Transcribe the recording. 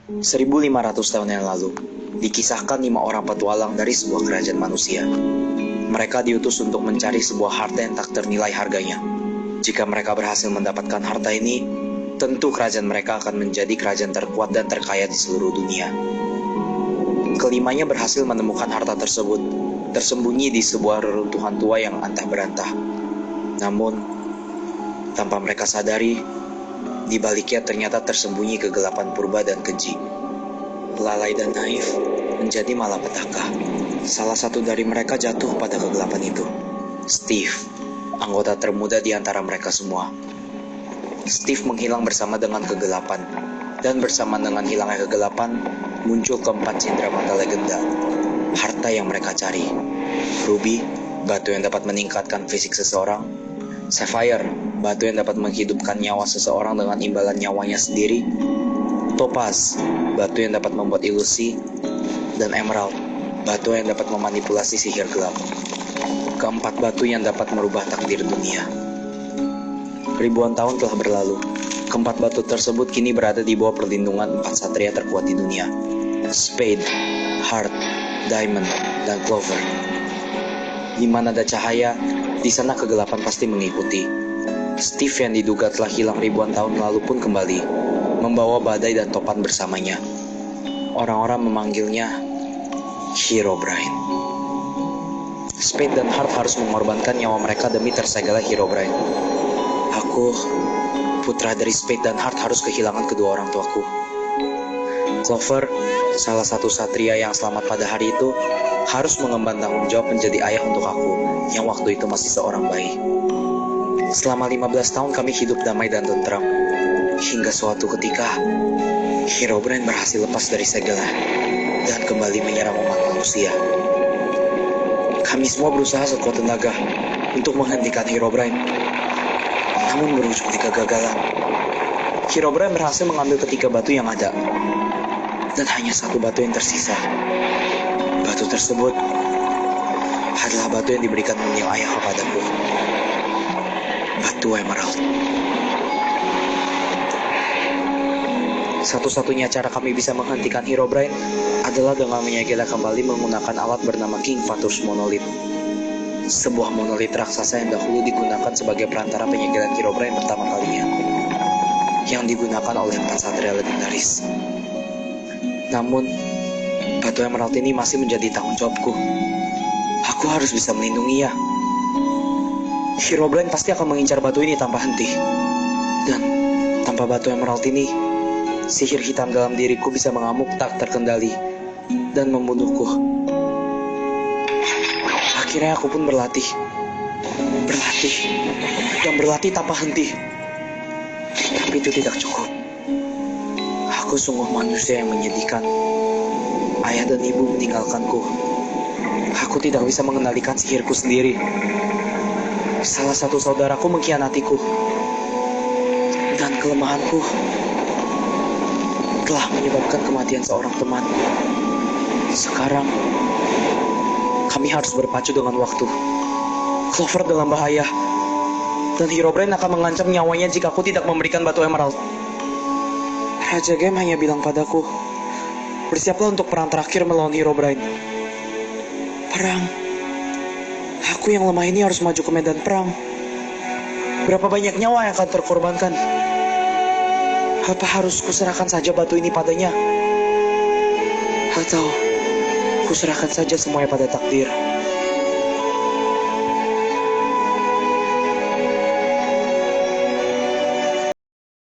1500 tahun yang lalu, dikisahkan 5 orang petualang dari sebuah kerajaan manusia. Mereka diutus untuk mencari sebuah harta yang tak ternilai harganya. Jika mereka berhasil mendapatkan harta ini, tentu kerajaan mereka akan menjadi kerajaan terkuat dan terkaya di seluruh dunia. Kelimanya berhasil menemukan harta tersebut, tersembunyi di sebuah reruntuhan tua yang antah berantah. Namun, tanpa mereka sadari, di baliknya ternyata tersembunyi kegelapan purba dan keji. Lalai dan naif menjadi malapetaka. Salah satu dari mereka jatuh pada kegelapan itu. Steve, anggota termuda di antara mereka semua. Steve menghilang bersama dengan kegelapan, dan bersama dengan hilangnya kegelapan, muncul keempat cindramata legenda. Harta yang mereka cari. Ruby, batu yang dapat meningkatkan fisik seseorang. Sapphire, batu yang dapat menghidupkan nyawa seseorang dengan imbalan nyawanya sendiri. Topaz, batu yang dapat membuat ilusi. Dan Emerald, batu yang dapat memanipulasi sihir gelap. Keempat batu yang dapat merubah takdir dunia. Ribuan tahun telah berlalu. Keempat batu tersebut kini berada di bawah perlindungan 4 satria terkuat di dunia. Spade, Heart, Diamond, dan Clover. Di mana ada cahaya, di sana kegelapan pasti mengikuti. Steve yang diduga telah hilang ribuan tahun lalu pun kembali, membawa badai dan topan bersamanya. Orang-orang memanggilnya Herobrine. Spade dan Heart harus mengorbankan nyawa mereka demi tersegalnya Herobrine. Aku, putra dari Spade dan Heart, harus kehilangan kedua orang tuaku. Clover, salah satu satria yang selamat pada hari itu, harus mengemban tanggung jawab menjadi ayah untuk aku, yang waktu itu masih seorang bayi. Selama 15 tahun kami hidup damai dan tentram. Hingga suatu ketika, Herobrine berhasil lepas dari segala dan kembali menyerang umat manusia. Kami semua berusaha sekuat tenaga untuk menghentikan Herobrine, namun berujung di kegagalan. Herobrine berhasil mengambil ketiga batu yang ada, dan hanya satu batu yang tersisa. Batu tersebut adalah batu yang diberikan Mungil ayah kepadaku. Batu Emerald. Satu-satunya cara kami bisa menghentikan Herobrine adalah dengan menyegel kembali menggunakan alat bernama King Vatur's Monolith. Sebuah monolit raksasa yang dahulu digunakan sebagai perantara penyegelan Herobrine pertama kalinya, yang digunakan oleh 4 satria legendaris. Namun, batu Emerald ini masih menjadi tanggung jawabku. Aku harus bisa melindunginya. Herobrine pasti akan mengincar batu ini tanpa henti. Dan tanpa batu Emerald ini, sihir hitam dalam diriku bisa mengamuk tak terkendali dan membunuhku. Akhirnya aku pun berlatih dan berlatih tanpa henti. Tapi itu tidak cukup. Aku sungguh manusia yang menyedihkan. Ayah dan ibu meninggalkanku. Aku tidak bisa mengendalikan sihirku sendiri. Salah satu saudaraku mengkhianatiku. Dan kelemahanku telah menyebabkan kematian seorang teman. Sekarang, kami harus berpacu dengan waktu. Clover dalam bahaya. Dan Herobrine akan mengancam nyawanya jika aku tidak memberikan batu Emerald. Raja Game hanya bilang padaku, bersiaplah untuk perang terakhir melawan Herobrine. Perang. Aku yang lemah ini harus maju ke medan perang. Berapa banyak nyawa yang akan terkorbankan? Apa harus kuserahkan saja batu ini padanya? Atau kuserahkan saja semuanya pada takdir?